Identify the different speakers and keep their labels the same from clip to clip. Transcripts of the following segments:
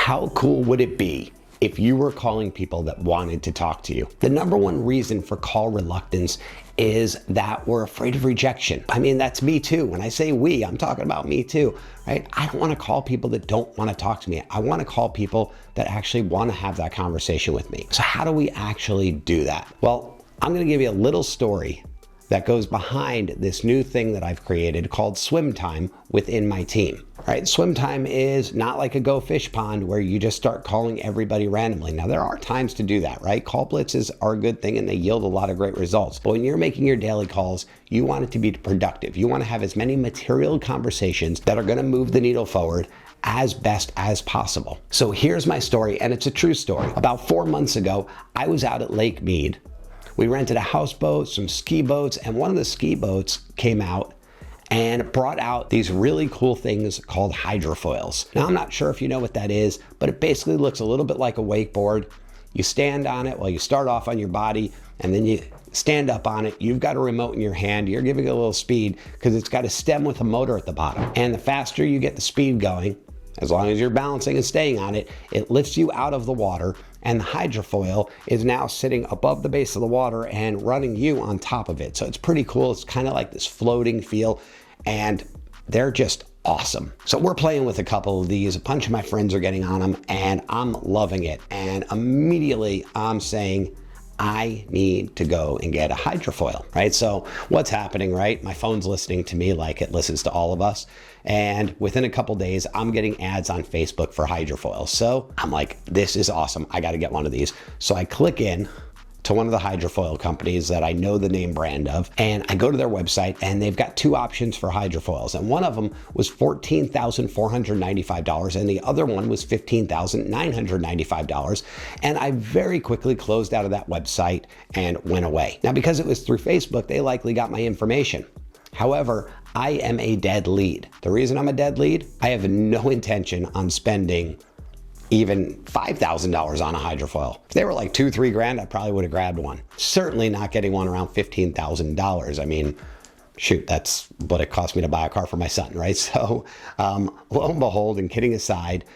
Speaker 1: How cool would it be if you were calling people that wanted to talk to you? The number one reason for call reluctance is that we're afraid of rejection. I mean, that's me too. When I say we, I'm talking about me too, right? I don't want to call people that don't want to talk to me. I want to call people that actually want to have that conversation with me. So how do we actually do that? Well, I'm going to give you a little story that goes behind this new thing that I've created called swim time within my team. Right? Swim time is not like a go fish pond where you just start calling everybody randomly. Now, there are times to do that, right? Call blitzes are a good thing and they yield a lot of great results. But when you're making your daily calls, you want it to be productive. You want to have as many material conversations that are going to move the needle forward as best as possible. So here's my story, and it's a true story. About 4 months ago, I was out at Lake Mead. We rented a houseboat, some ski boats, and one of the ski boats came out and brought out these really cool things called hydrofoils. Now, I'm not sure if you know what that is, but it basically looks a little bit like a wakeboard. You stand on it, well, you start off on your body, and then you stand up on it. You've got a remote in your hand. You're giving it a little speed because it's got a stem with a motor at the bottom. And the faster you get the speed going, as long as you're balancing and staying on it, it lifts you out of the water, and the hydrofoil is now sitting above the base of the water and running you on top of it. So it's pretty cool. It's kind of like this floating feel, and they're just awesome. So we're playing with a couple of these. A bunch of my friends are getting on them, and I'm loving it. And immediately I'm saying, I need to go and get a hydrofoil, right? So what's happening, right? My phone's listening to me like it listens to all of us. And within a couple days, I'm getting ads on Facebook for hydrofoils. So I'm like, this is awesome. I got to get one of these. So I click in to one of the hydrofoil companies that I know the name brand of, and I go to their website, and they've got two options for hydrofoils. And one of them was $14,495, and the other one was $15,995. And I very quickly closed out of that website and went away. Now, because it was through Facebook, they likely got my information. However, I am a dead lead. The reason I'm a dead lead, I have no intention on spending even $5,000 on a hydrofoil. If they were like $2-3 grand, I probably would have grabbed one. Certainly not getting one around $15,000. I mean, shoot, that's what it cost me to buy a car for my son, right? So lo and behold, and kidding aside,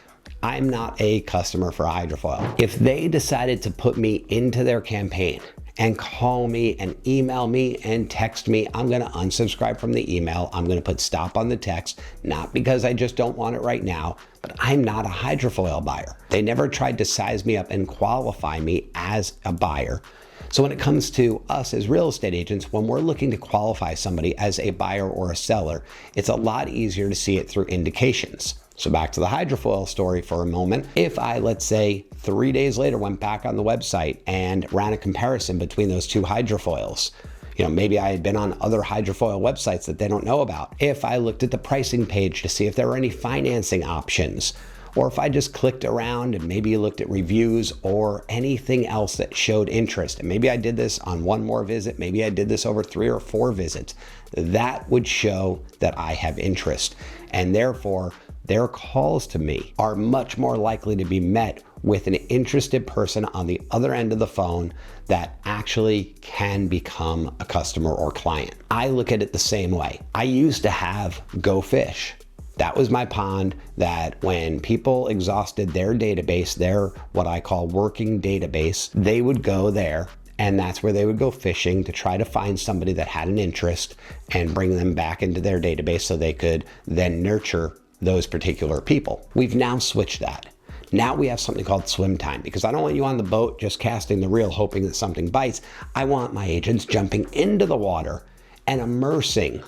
Speaker 1: I'm not a customer for a hydrofoil. If they decided to put me into their campaign and call me and email me and text me, I'm gonna unsubscribe from the email. I'm gonna put stop on the text, not because I just don't want it right now, but I'm not a hydrofoil buyer. They never tried to size me up and qualify me as a buyer. So when it comes to us as real estate agents, when we're looking to qualify somebody as a buyer or a seller, it's a lot easier to see it through indications. So back to the hydrofoil story for a moment. If I, let's say, 3 days later went back on the website and ran a comparison between those two hydrofoils, maybe I had been on other hydrofoil websites that they don't know about. If I looked at the pricing page to see if there were any financing options, or if I just clicked around and maybe looked at reviews or anything else that showed interest, and maybe I did this on one more visit, maybe I did this over 3 or 4 visits, that would show that I have interest. And therefore, their calls to me are much more likely to be met with an interested person on the other end of the phone that actually can become a customer or client. I look at it the same way. I used to have Go Fish. That was my pond that when people exhausted their database, their what I call working database, they would go there, and that's where they would go fishing to try to find somebody that had an interest and bring them back into their database so they could then nurture those particular people. We've now switched that. Now we have something called swim time, because I don't want you on the boat just casting the reel hoping that something bites. I want my agents jumping into the water and immersing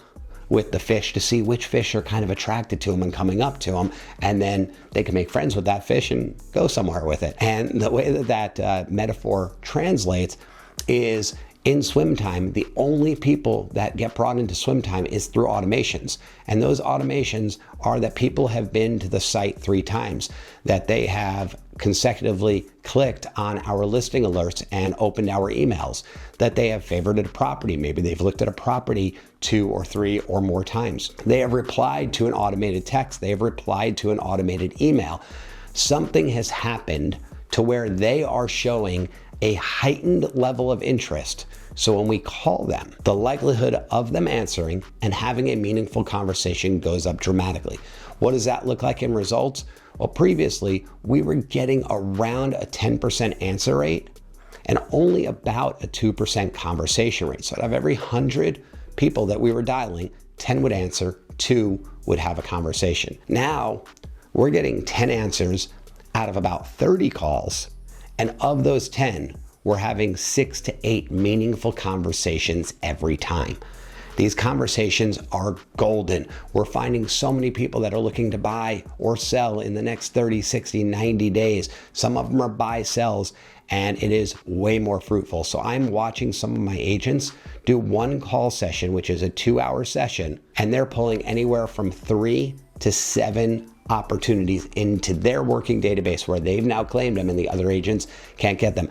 Speaker 1: with the fish to see which fish are kind of attracted to them and coming up to them, and then they can make friends with that fish and go somewhere with it. And the way that metaphor translates is in swim time, the only people that get brought into swim time is through automations. And those automations are that people have been to the site 3 times, that they have consecutively clicked on our listing alerts and opened our emails, that they have favorited a property. Maybe they've looked at a property 2 or 3 or more times. They have replied to an automated text. They have replied to an automated email. Something has happened to where they are showing a heightened level of interest. So when we call them, the likelihood of them answering and having a meaningful conversation goes up dramatically. What does that look like in results? Well, previously, we were getting around a 10% answer rate and only about a 2% conversation rate. So out of every 100 people that we were dialing, 10 would answer, 2 would have a conversation. Now, we're getting 10 answers out of about 30 calls, and of those 10, we're having 6 to 8 meaningful conversations every time. These conversations are golden. We're finding so many people that are looking to buy or sell in the next 30, 60, 90 days. Some of them are buy sells, and it is way more fruitful. So I'm watching some of my agents do one call session, which is a 2-hour session, and they're pulling anywhere from 3 to 7 opportunities into their working database where they've now claimed them and the other agents can't get them.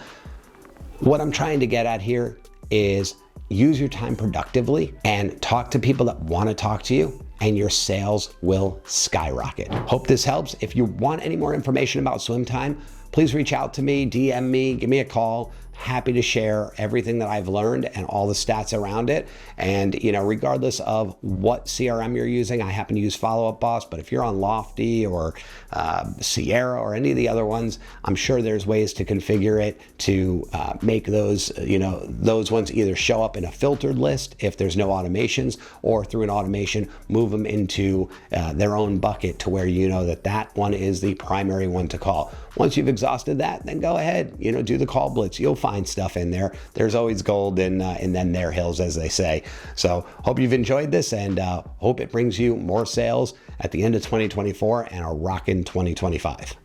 Speaker 1: What I'm trying to get at here is use your time productively and talk to people that want to talk to you, and your sales will skyrocket. Hope this helps. If you want any more information about swim time, please reach out to me, DM me, give me a call. Happy to share everything that I've learned and all the stats around it. And regardless of what CRM you're using, I happen to use Follow Up Boss, but if you're on Lofty or Sierra or any of the other ones, I'm sure there's ways to configure it to make those, those ones either show up in a filtered list if there's no automations, or through an automation, move them into their own bucket to where you know that that one is the primary one to call. Once you've exhausted that, then go ahead, do the call blitz. You'll find stuff in there. There's always gold in then their hills, as they say. So hope you've enjoyed this, and hope it brings you more sales at the end of 2024 and a rockin' 2025.